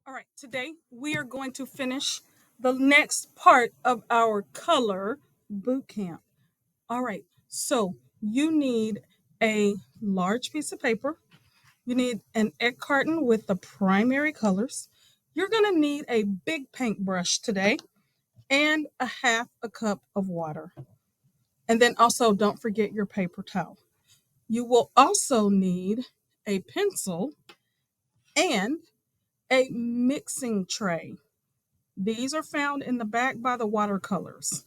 All right, today we are going to finish the next part of our color boot camp. All right, so you need a large piece of paper. You need an egg carton with the primary colors. You're going to need a big paintbrush today and a half a cup of water. And then also don't forget your paper towel. You will also need a pencil and a mixing tray. These are found in the back by the watercolors.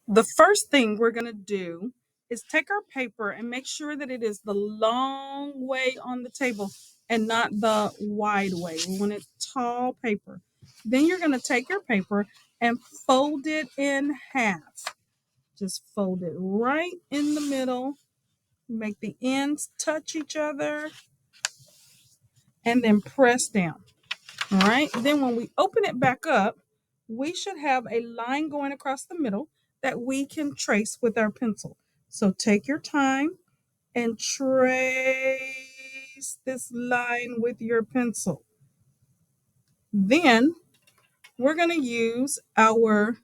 The first thing we're going to do is take our paper and make sure that it is the long way on the table and not the wide way. We want it tall paper. Then you're going to take your paper and fold it in half. Just fold it right in the middle. Make the ends touch each other and then press down. All right, then when we open it back up, we should have a line going across the middle that we can trace with our pencil. So take your time and trace this line with your pencil. Then we're going to use our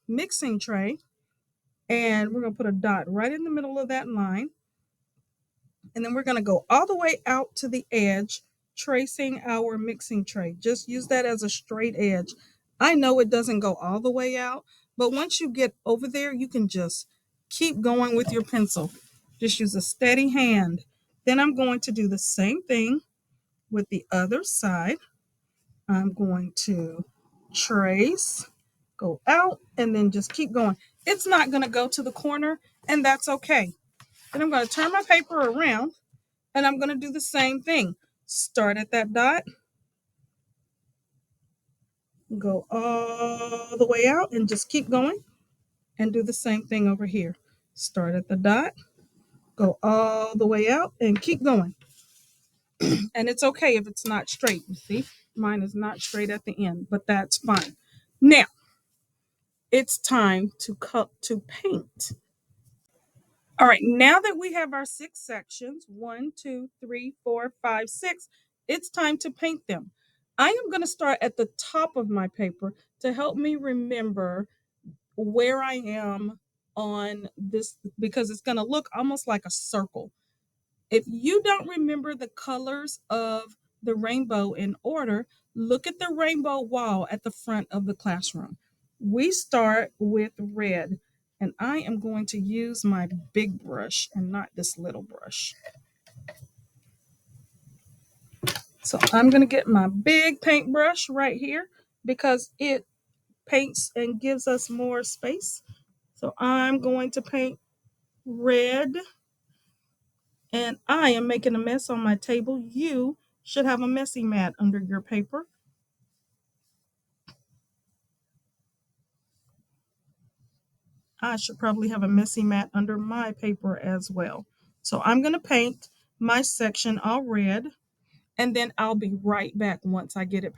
mixing tray and we're going to put a dot right in the middle of that line. And then we're going to go all the way out to the edge, tracing our mixing tray. Just use that as a straight edge. I know it doesn't go all the way out, but once you get over there, you can just keep going with your pencil. Just use a steady hand. Then I'm going to do the same thing with the other side. I'm going to trace, go out, and then just keep going. It's not going to go to the corner, and that's okay. Then I'm going to turn my paper around and I'm going to do the same thing. Start at that dot, go all the way out and just keep going and do the same thing over here. Start at the dot, go all the way out and keep going. And it's okay if it's not straight. You see, mine is not straight at the end, but that's fine. Now, it's time to paint. All right, now that we have our 6 sections, 1, 2, 3, 4, 5, 6, it's time to paint them. I am going to start at the top of my paper to help me remember where I am on this because it's going to look almost like a circle. If you don't remember the colors of the rainbow in order, look at the rainbow wall at the front of the classroom. We start with red. And I am going to use my big brush and not this little brush. So I'm going to get my big paintbrush right here because it paints and gives us more space. So I'm going to paint red. And I am making a mess on my table. You should have a messy mat under your paper. I should probably have a messy mat under my paper as well. So I'm going to paint my section all red. And then I'll be right back once I get it.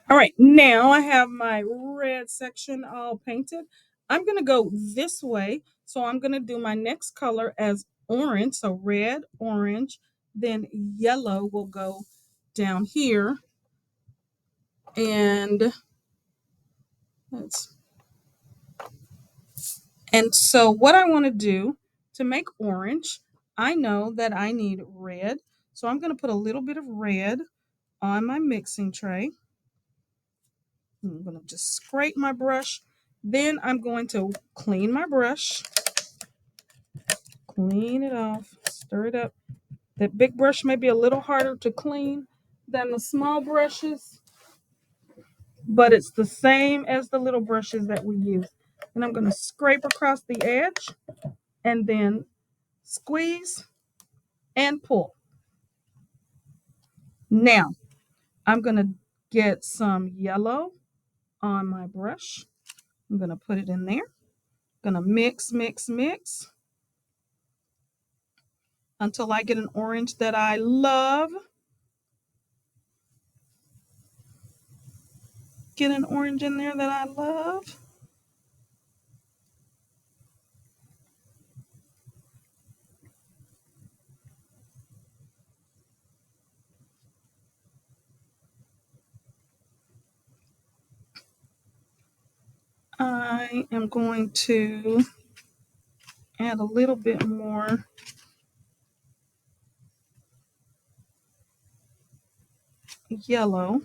All right, now I have my red section all painted. I'm going to go this way. So I'm going to do my next color as orange. So red, orange, then yellow will go down here. And so what I want to do to make orange, I know that I need red. So I'm going to put a little bit of red on my mixing tray. I'm going to just scrape my brush. Then I'm going to clean my brush. Clean it off. Stir it up. That big brush may be a little harder to clean than the small brushes, but it's the same as the little brushes that we use. And I'm going to scrape across the edge and then squeeze and pull. Now, I'm going to get some yellow on my brush. I'm going to put it in there. Going to mix, mix, mix until I get an orange that I love. Get an orange in there that I love. I am going to add a little bit more yellow.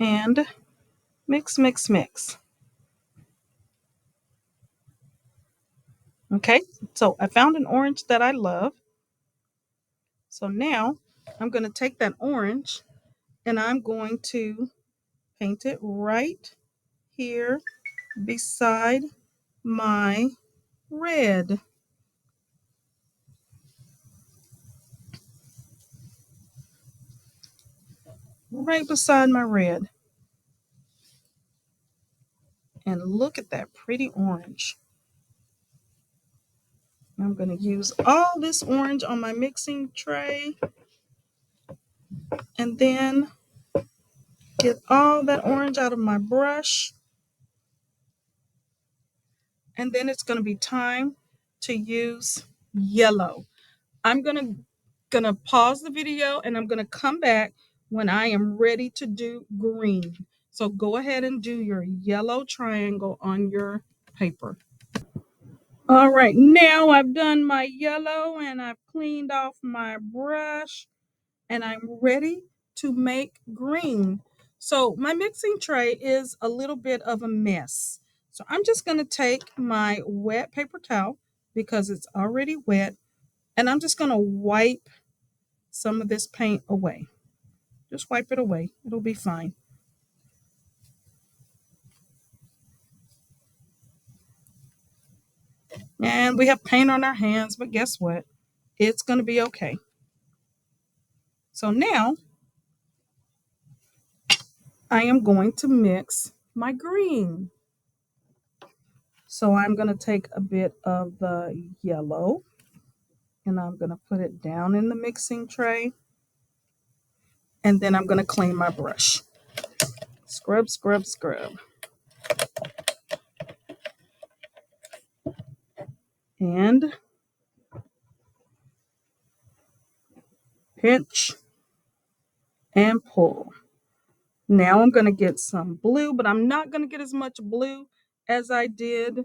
And mix, mix, mix. Okay, so I found an orange that I love. So now I'm going to take that orange and I'm going to paint it right here beside my red. Right beside my red. And look at that pretty orange. I'm going to use all this orange on my mixing tray and then get all that orange out of my brush. And then it's going to be time to use yellow. I'm gonna pause the video and I'm gonna come back when I am ready to do green. So go ahead and do your yellow triangle on your paper. All right, now I've done my yellow and I've cleaned off my brush and I'm ready to make green. So my mixing tray is a little bit of a mess. So I'm just gonna take my wet paper towel because it's already wet and I'm just gonna wipe some of this paint away. Just wipe it away. It'll be fine. And we have paint on our hands, but guess what? It's going to be okay. So now I am going to mix my green. So I'm going to take a bit of the yellow and I'm going to put it down in the mixing tray. And then I'm going to clean my brush. Scrub, scrub, scrub. And pinch and pull. Now I'm going to get some blue, but I'm not going to get as much blue as I did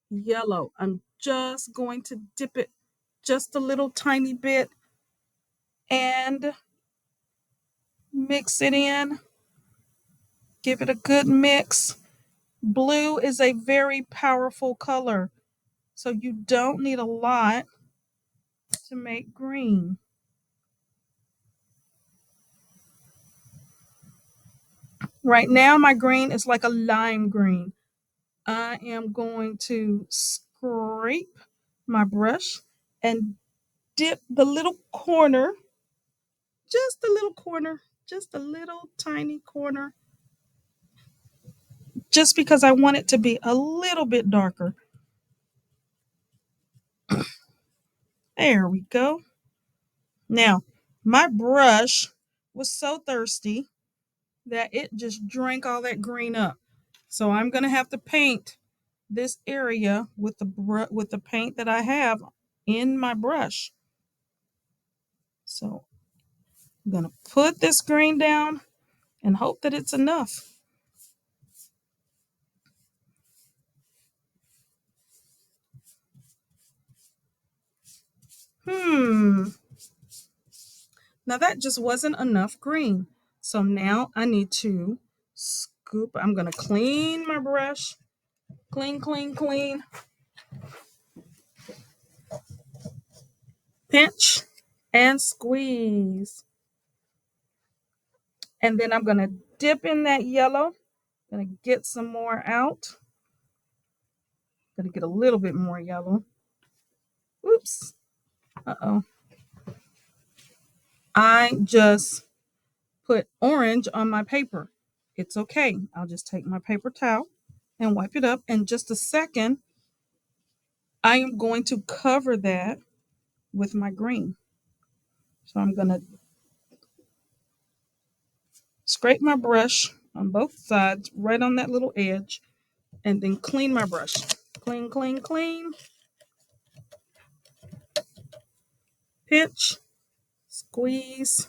yellow. I'm just going to dip it just a little tiny bit and mix it in. Give it a good mix. Blue is a very powerful color, so you don't need a lot to make green. Right now, my green is like a lime green. I am going to scrape my brush and dip the little corner, just a little corner, just a little tiny corner, just because I want it to be a little bit darker. There we go. Now, my brush was so thirsty that it just drank all that green up. So I'm going to have to paint this area with the paint that I have in my brush. So I'm going to put this green down and hope that it's enough. Now that just wasn't enough green. So now I need to scoop. I'm going to clean my brush. Clean, clean, clean. Pinch and squeeze. And then I'm going to dip in that yellow. Going to get some more out. Going to get a little bit more yellow. Oops. Uh-oh. I just put orange on my paper. It's okay. I'll just take my paper towel and wipe it up. In just a second, I am going to cover that with my green. So I'm going to scrape my brush on both sides, right on that little edge, and then clean my brush. Clean, clean, clean. Pinch Squeeze,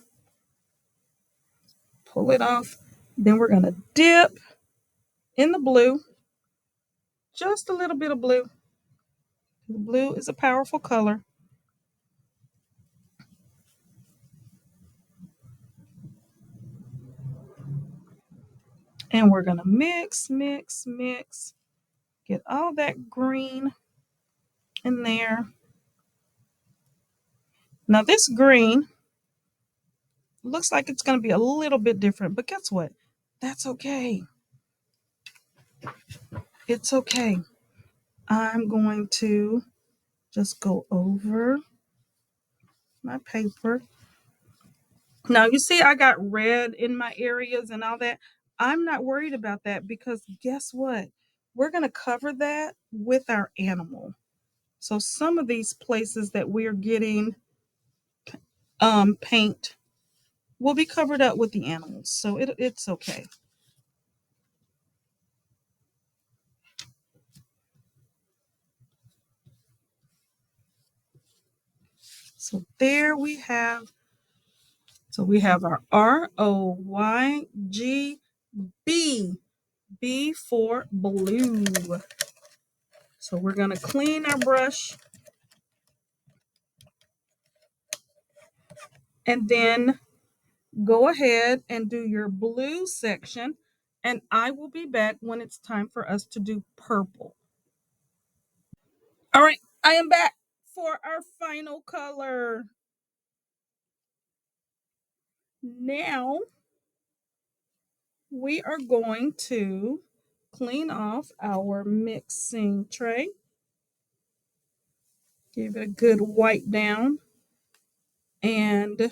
pull it off. Then we're going to dip in the blue, just a little bit of blue. The blue is a powerful color. And we're going to mix, mix, mix. Get all that green in there. Now this green looks like it's going to be a little bit different, but guess what? That's okay. It's okay. I'm going to just go over my paper. Now you see I got red in my areas and all that. I'm not worried about that because guess what? We're going to cover that with our animal. So some of these places that we're getting paint will be covered up with the animals. So it's okay. So there we have. So we have our ROYGB, B for blue. So we're going to clean our brush and then go ahead and do your blue section. And I will be back when it's time for us to do purple. All right, I am back for our final color. Now we are going to clean off our mixing tray. Give it a good wipe down. And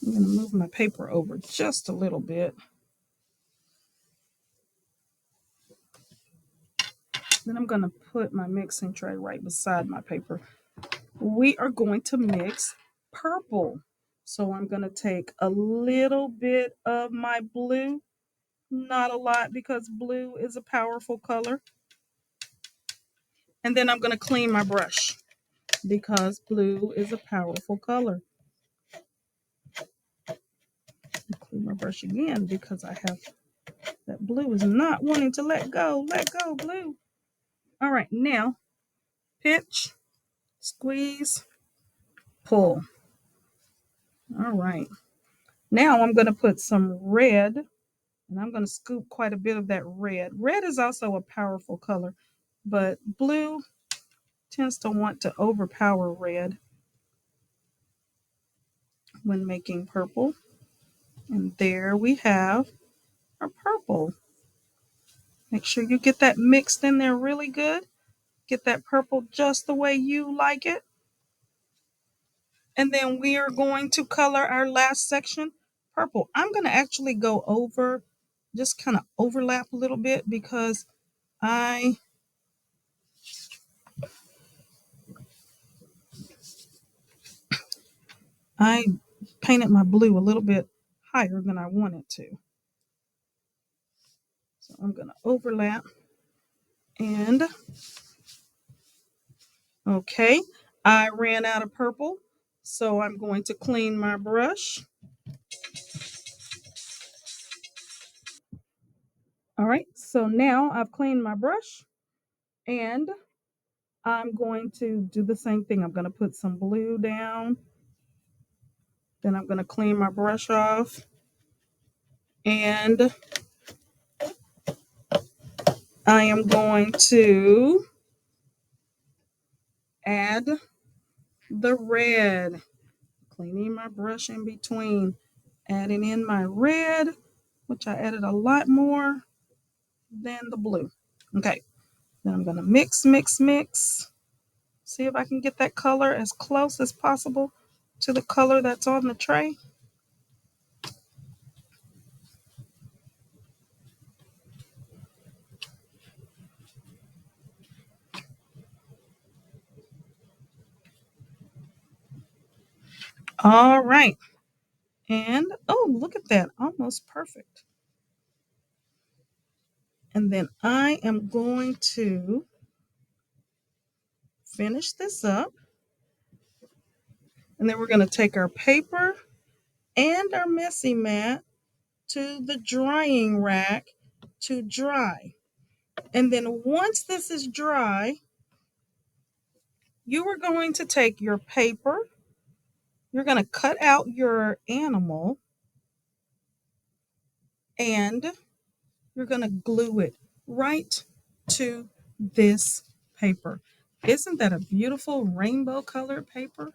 I'm going to move my paper over just a little bit. Then I'm going to put my mixing tray right beside my paper. We are going to mix purple. So I'm going to take a little bit of my blue, not a lot because blue is a powerful color. And then I'm going to clean my brush because blue is a powerful color. Clean my brush again because I have that blue is not wanting to let go. Let go, blue. All right, now pinch, squeeze, pull. All right. Now I'm going to put some red, and I'm going to scoop quite a bit of that red. Red is also a powerful color, but blue tends to want to overpower red when making purple. And there we have our purple. Make sure you get that mixed in there really good. Get that purple just the way you like it. And then we are going to color our last section purple. I'm going to actually go over, just kind of overlap a little bit because I painted my blue a little bit higher than I wanted to. So I'm going to overlap. And okay, I ran out of purple. So I'm going to clean my brush. All right, so now I've cleaned my brush and I'm going to do the same thing. I'm going to put some blue down. Then I'm going to clean my brush off. And I am going to add the red. Cleaning my brush in between. Adding in my red, which I added a lot more than the blue. Okay, then I'm going to mix, mix, mix. See if I can get that color as close as possible to the color that's on the tray. All right. And, oh, look at that. Almost perfect. And then I am going to finish this up. And then we're going to take our paper and our messy mat to the drying rack to dry. And then once this is dry, you are going to take your paper, you're going to cut out your animal, and you're going to glue it right to this paper. Isn't that a beautiful rainbow colored paper?